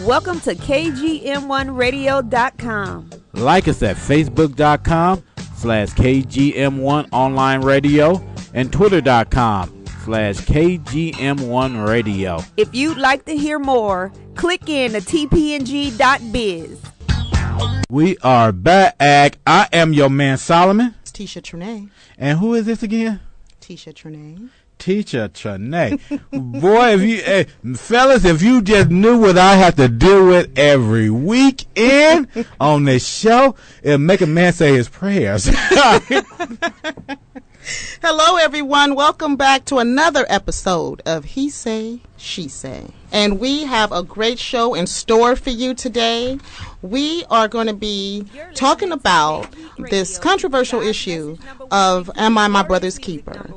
Welcome to KGM1Radio.com. Like us at Facebook.com/KGM1 Online Radio and Twitter.com/KGM1 Radio. If you'd like to hear more, click in to tpng.biz. We are back. I am your man Solomon. It's Tisha Trinae. And who is this again? Tisha Trinae. Teacher Trinae. Boy, fellas, if you just knew what I have to deal with every weekend on this show, it'll make a man say his prayers. Hello, everyone. Welcome back to another episode of He Say, She Say. And we have a great show in store for you today. We are going to be talking about this controversial issue of Am I My Brother's Keeper?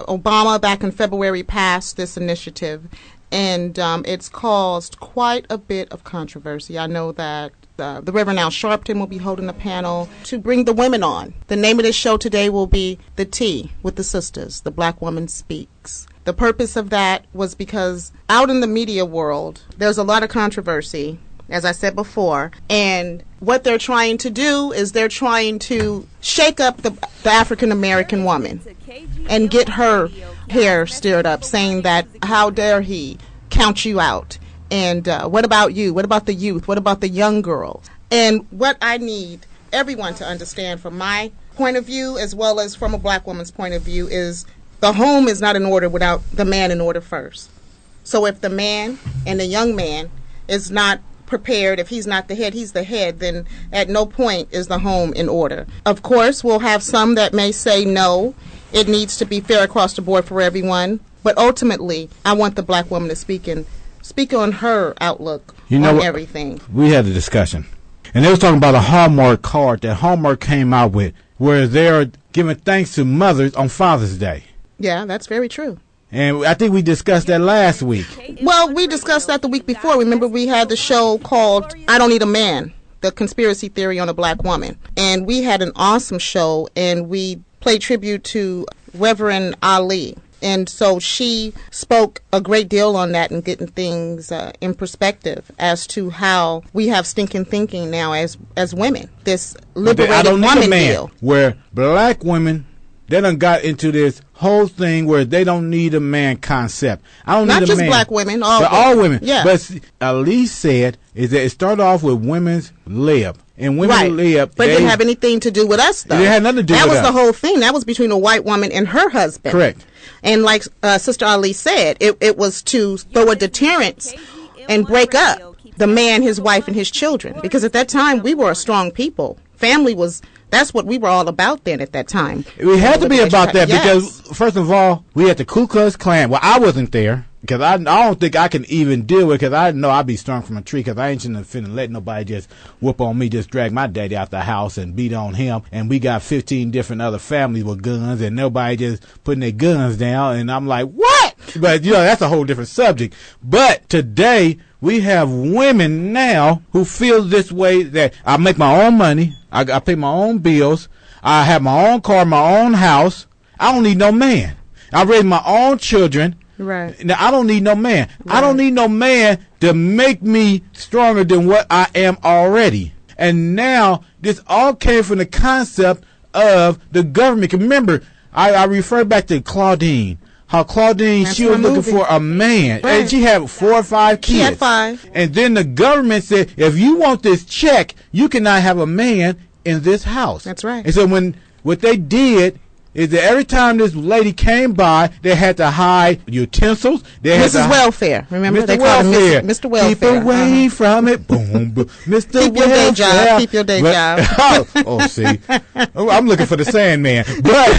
Obama back in February passed this initiative, and it's caused quite a bit of controversy. I know that the Reverend Al Sharpton will be holding a panel to bring the women on. The name of this show today will be The Tea with the Sisters, The Black Woman Speaks. The purpose of that was because out in the media world, there's a lot of controversy, as I said before, and what they're trying to do is they're trying to shake up the African American woman and get her hair stirred up, saying that how dare he count you out, and what about you, what about the youth, what about the young girls. And what I need everyone to understand from my point of view as well as from a black woman's point of view is the home is not in order without the man in order first. So if the man and the young man is not prepared, if he's not the head, he's the head, then at no point is the home in order. Of course, we'll have some that may say no, it needs to be fair across the board for everyone, but ultimately I want the black woman to speak on her outlook on everything. We had a discussion, and they was talking about a Hallmark card that Hallmark came out with where they're giving thanks to mothers on Father's Day. Yeah, that's very true. And I think we discussed that last week. Well, we discussed that the week before. Remember, we had the show called I Don't Need a Man, the conspiracy theory on a black woman. And we had an awesome show, and we played tribute to Reverend Ali. And so she spoke a great deal on that and getting things in perspective as to how we have stinking thinking now as women. This liberated woman deal. Where black women, they done got into this whole thing where they don't need a man concept. I don't Not need a just man. Black women, all women. Yeah. But Ali said is that it started off with women's lib. And women lib. But it didn't have anything to do with us, though. It had nothing to do with us. That was the whole thing. That was between a white woman and her husband. Correct. And like Sister Ali said, it was to throw a deterrence and break up the man, his wife, and his children. Because at that time, we were a strong people. Family was... That's what we were all about then at that time. We had to be about that because, yes. first of all, we had the Ku Klux Klan. Well, I wasn't there because I don't think I can even deal with it because I know I'd be strung from a tree because I ain't finna let nobody just whoop on me, just drag my daddy out the house and beat on him. And we got 15 different other families with guns and nobody just putting their guns down. And I'm like, what? But, that's a whole different subject. But today, we have women now who feel this way that I make my own money. I pay my own bills. I have my own car, my own house. I don't need no man. I raise my own children. Right. Now, I don't need no man. Right. I don't need no man to make me stronger than what I am already. And now, this all came from the concept of the government. Remember, I refer back to Claudine. How Claudine, she was looking for a man. Right. And she had 4 or 5 kids. She had 5. And then the government said, if you want this check, you cannot have a man in this house. That's right. And so what they did is that every time this lady came by, they had to hide utensils. Mrs. Welfare. Remember? They called him Mr. Welfare. Keep away from it. Boom, boom. Mr. Keep Welfare. Your day job. Keep your day job. See. I'm looking for the Sandman. But,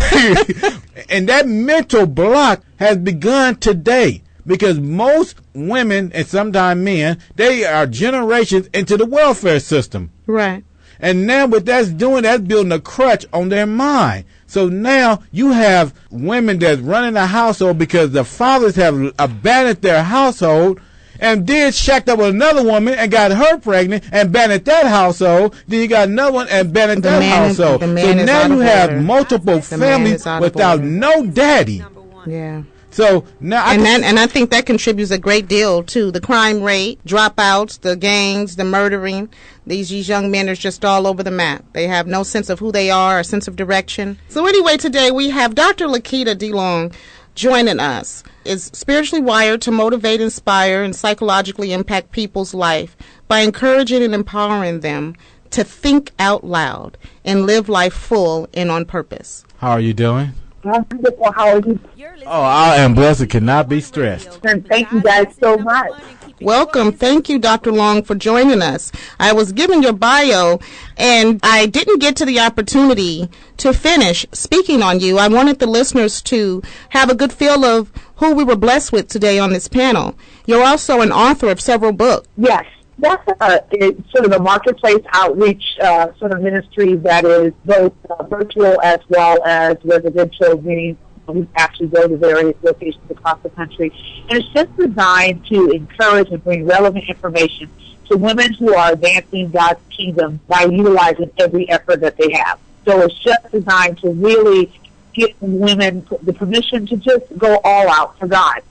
and that mental block has begun today. Because most women, and sometimes men, they are generations into the welfare system. Right. And now what that's doing, that's building a crutch on their mind. So now you have women that's running a household because the fathers have abandoned their household and then shacked up with another woman and got her pregnant and abandoned that household. Then you got another one and abandoned that household. So now you have multiple families without no daddy. Yeah. So now, and I think that contributes a great deal to the crime rate, dropouts, the gangs, the murdering. These young men are just all over the map. They have no sense of who they are, a sense of direction. So anyway, today we have Dr. Lakita DeLong joining us. Is spiritually wired to motivate, inspire, and psychologically impact people's life by encouraging and empowering them to think out loud and live life full and on purpose. How are you doing? I'm wonderful. How are you? Oh, I am blessed. It cannot be stressed. And thank you guys so much. Welcome. Thank you, Dr. Long, for joining us. I was given your bio, and I didn't get to the opportunity to finish speaking on you. I wanted the listeners to have a good feel of who we were blessed with today on this panel. You're also an author of several books. Yes, that's it's sort of a marketplace outreach sort of ministry that is both virtual as well as residential, meaning we actually go to various locations across the country. And it's just designed to encourage and bring relevant information to women who are advancing God's kingdom by utilizing every effort that they have. So it's just designed to really give women the permission to just go all out for God.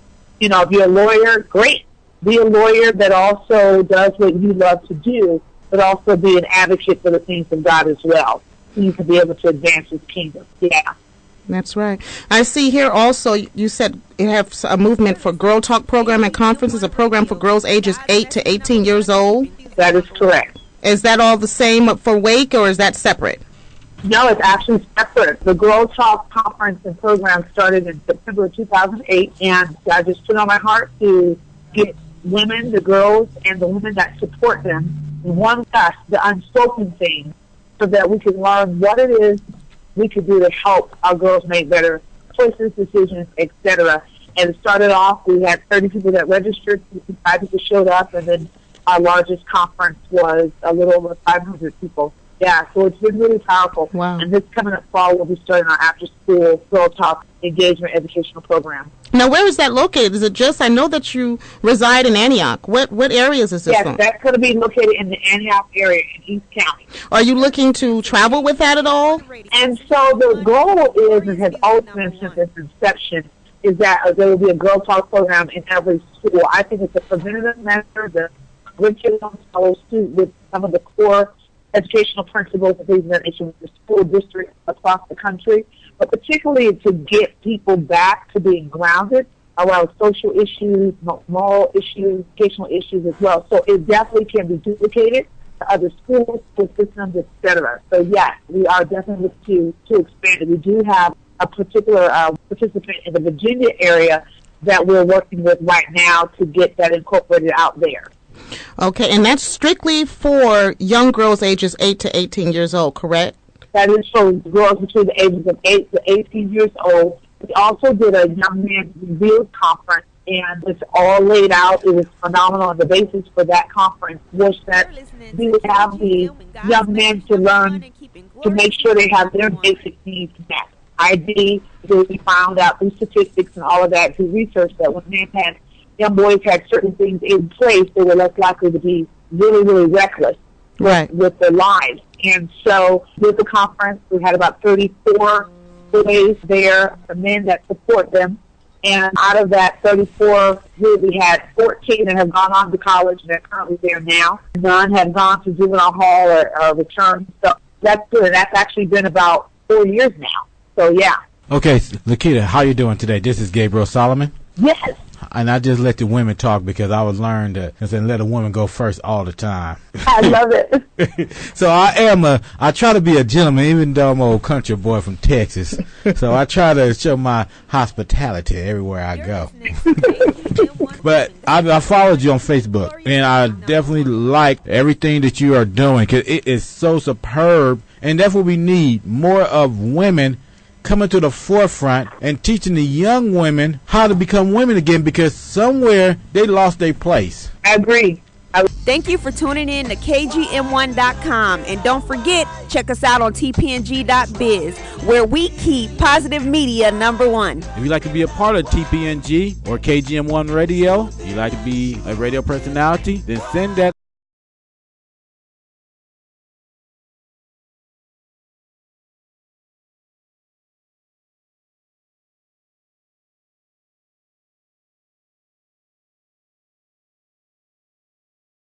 You know, if you're a lawyer, great. Be a lawyer that also does what you love to do, but also be an advocate for the things of God as well. So you can be able to advance His kingdom. Yeah. That's right. I see here also you said you have a movement for Girl Talk program and conferences, a program for girls ages 8 to 18 years old. That is correct. Is that all the same for Wake, or is that separate? No, it's actually separate. The Girl Talk conference and program started in September of 2008, and I just put on my heart to get women, the girls, and the women that support them, one us, the unspoken thing, so that we can learn what it is we could do to help our girls make better choices, decisions, etc. And it started off, we had 30 people that registered, 55 people showed up, and then our largest conference was a little over 500 people. Yeah, so it's been really powerful. Wow. And this coming up fall, we'll be starting our after-school Girl Talk engagement educational program. Now, where is that located? Is it just, I know that you reside in Antioch. What areas is this Yes, on? that's going to be located in the Antioch area in East County. Are you looking to travel with that at all? And so the goal is, and has always been since its inception, is that there will be a Girl Talk program in every school. I think it's a preventative measure. The curriculum follows suit with some of the core educational principles and things that issue with the school districts across the country, but particularly to get people back to being grounded around social issues, moral issues, educational issues as well. So it definitely can be duplicated to other schools, school systems, etc. So yes, we are definitely looking to expand it. We do have a particular participant in the Virginia area that we're working with right now to get that incorporated out there. Okay, and that's strictly for young girls ages 8 to 18 years old, correct? That is for girls between the ages of 8 to 18 years old. We also did a Young Men Revealed conference, and it's all laid out. It was phenomenal. And the basis for that conference was that we would have the young men to learn to make sure they have their basic needs met. ID, we found out through statistics and all of that, through research, that when men had young boys had certain things in place, they were less likely to be really, really reckless with their lives. And so with the conference, we had about 34 boys there, the men that support them. And out of that 34, we had 14 that have gone on to college and they're currently there now. None have gone to juvenile hall or returned. So that's good. That's actually been about 4 years now. So, yeah. Okay, Lakita, how you doing today? This is Gabriel Solomon. Yes. And I just let the women talk because I was learned to let a woman go first all the time. I love it. So I try to be a gentleman, even though I'm an old country boy from Texas. So I try to show my hospitality everywhere I go. But I followed you on Facebook, and I definitely like everything that you are doing because it is so superb, and that's what we need, more of women coming to the forefront and teaching the young women how to become women again, because somewhere they lost their place. I agree. Thank you for tuning in to KGM1.com. And don't forget, check us out on tpng.biz, where we keep positive media #1. If you'd like to be a part of TPNG or KGM1 Radio, if you'd like to be a radio personality, then send that